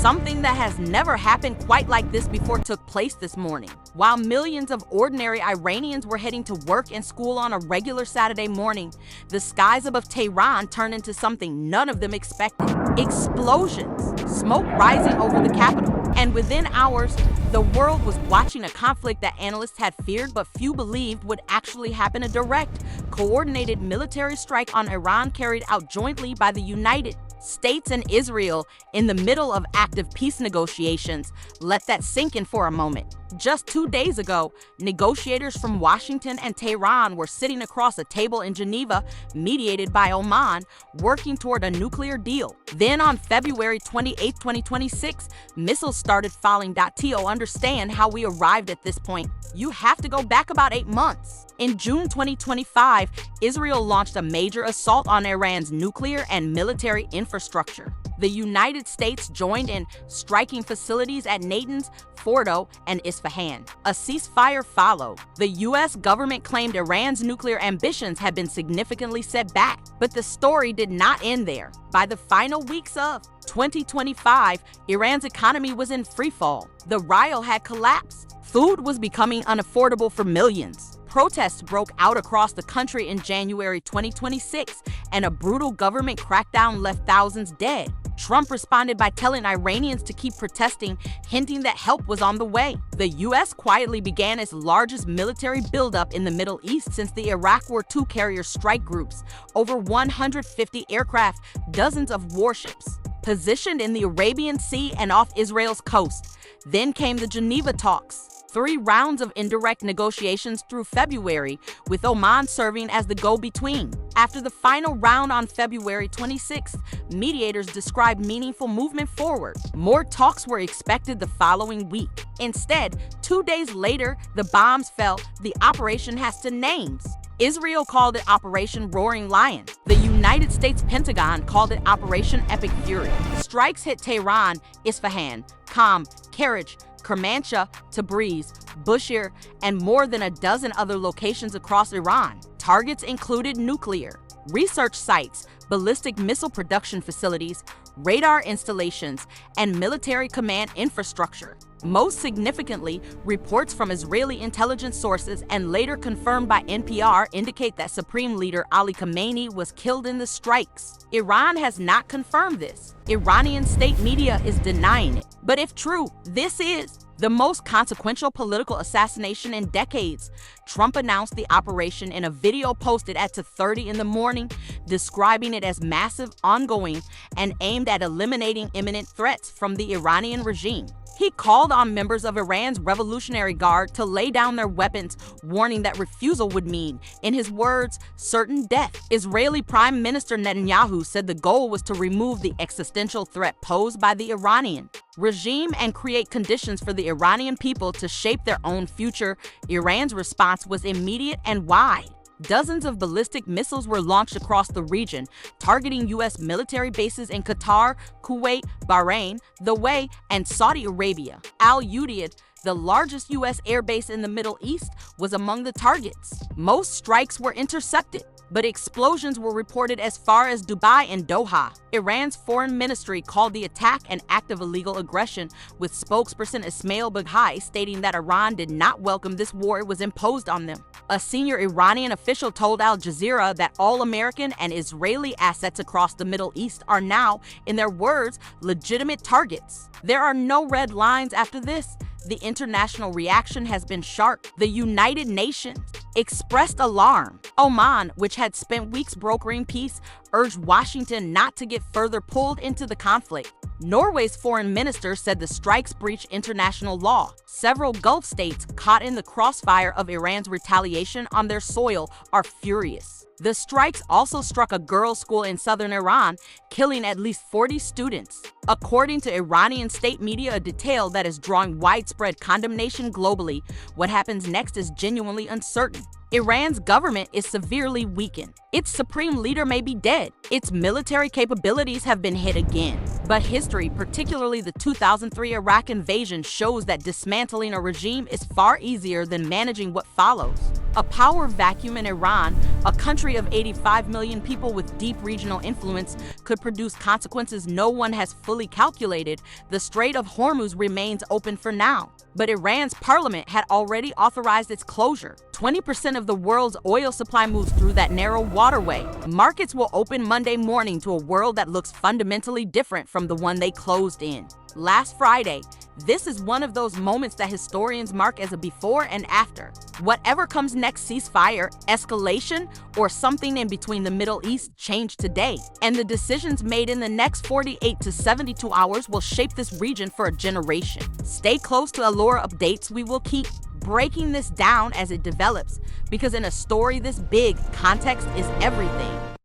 Something that has never happened quite like this before took place this morning. While millions of ordinary Iranians were heading to work and school on a regular Saturday morning, the skies above Tehran turned into something none of them expected. Explosions, smoke rising over the capital, and within hours, the world was watching a conflict that analysts had feared but few believed would actually happen. A direct, coordinated military strike on Iran carried out jointly by the United States and Israel in the middle of active peace negotiations. Let that sink in for a moment. Just 2 days ago, negotiators from Washington and Tehran were sitting across a table in Geneva, mediated by Oman, working toward a nuclear deal. Then on February 28, 2026, missiles started falling. To understand how we arrived at this point, you have to go back about 8 months. In June 2025, Israel launched a major assault on Iran's nuclear and military infrastructure. The United States joined in, striking facilities at Natanz, Fordo, and Isfahan. A ceasefire followed. The U.S. government claimed Iran's nuclear ambitions had been significantly set back, but the story did not end there. By the final weeks of 2025, Iran's economy was in freefall. The rial had collapsed. Food was becoming unaffordable for millions. Protests broke out across the country in January 2026, and a brutal government crackdown left thousands dead. Trump responded by telling Iranians to keep protesting, hinting that help was on the way. The U.S. quietly began its largest military buildup in the Middle East since the Iraq War II carrier strike groups. Over 150 aircraft, dozens of warships, positioned in the Arabian Sea and off Israel's coast. Then came the Geneva talks. 3 rounds of indirect negotiations through February, with Oman serving as the go-between. After the final round on February 26th, mediators described meaningful movement forward. More talks were expected the following week. Instead, 2 days later, the bombs fell. The operation has 2 names. Israel called it Operation Roaring Lion. The United States Pentagon called it Operation Epic Fury. Strikes hit Tehran, Isfahan, Qom, Karaj, Kermanshah, Tabriz, Bushehr, and more than a dozen other locations across Iran. Targets included nuclear, research sites, ballistic missile production facilities, radar installations, and military command infrastructure. Most significantly, reports from Israeli intelligence sources and later confirmed by NPR indicate that Supreme Leader Ali Khamenei was killed in the strikes. Iran has not confirmed this. Iranian state media is denying it. But if true, this is the most consequential political assassination in decades. Trump announced the operation in a video posted at 2:30 in the morning, describing it as massive, ongoing, and aimed at eliminating imminent threats from the Iranian regime. He called on members of Iran's Revolutionary Guard to lay down their weapons, warning that refusal would mean, in his words, certain death. Israeli Prime Minister Netanyahu said the goal was to remove the existential threat posed by the Iranian regime and create conditions for the Iranian people to shape their own future. Iran's response was immediate and wide. Dozens of ballistic missiles were launched across the region, targeting U.S. military bases in Qatar, Kuwait, Bahrain, the UAE, and Saudi Arabia. Udeid, the largest U.S. air base in the Middle East, was among the targets. Most strikes were intercepted, but explosions were reported as far as Dubai and Doha. Iran's foreign ministry called the attack an act of illegal aggression, with spokesperson Ismail Baghai stating that Iran did not welcome this war it was imposed on them. A senior Iranian official told Al Jazeera that all American and Israeli assets across the Middle East are now, in their words, legitimate targets. There are no red lines after this. The international reaction has been sharp. The United Nations expressed alarm. Oman, which had spent weeks brokering peace, urged Washington not to get further pulled into the conflict. Norway's foreign minister said the strikes breach international law. Several Gulf states caught in the crossfire of Iran's retaliation on their soil are furious. The strikes also struck a girls' school in southern Iran, killing at least 40 students. According to Iranian state media, a detail that is drawing widespread condemnation globally. What happens next is genuinely uncertain. Iran's government is severely weakened. Its supreme leader may be dead. Its military capabilities have been hit again. But history, particularly the 2003 Iraq invasion, shows that dismantling a regime is far easier than managing what follows. A power vacuum in Iran, a country of 85 million people with deep regional influence, could produce consequences no one has fully calculated. The Strait of Hormuz remains open for now, but Iran's parliament had already authorized its closure. 20% of the world's oil supply moves through that narrow waterway. Markets will open Monday morning to a world that looks fundamentally different from the one they closed in last Friday. This is one of those moments that historians mark as a before and after. Whatever comes next, ceasefire, escalation, or something in between, the Middle East changed today. And the decisions made in the next 48 to 72 hours will shape this region for a generation. Stay close to Elora Updates. We will keep breaking this down as it develops, because in a story this big, context is everything.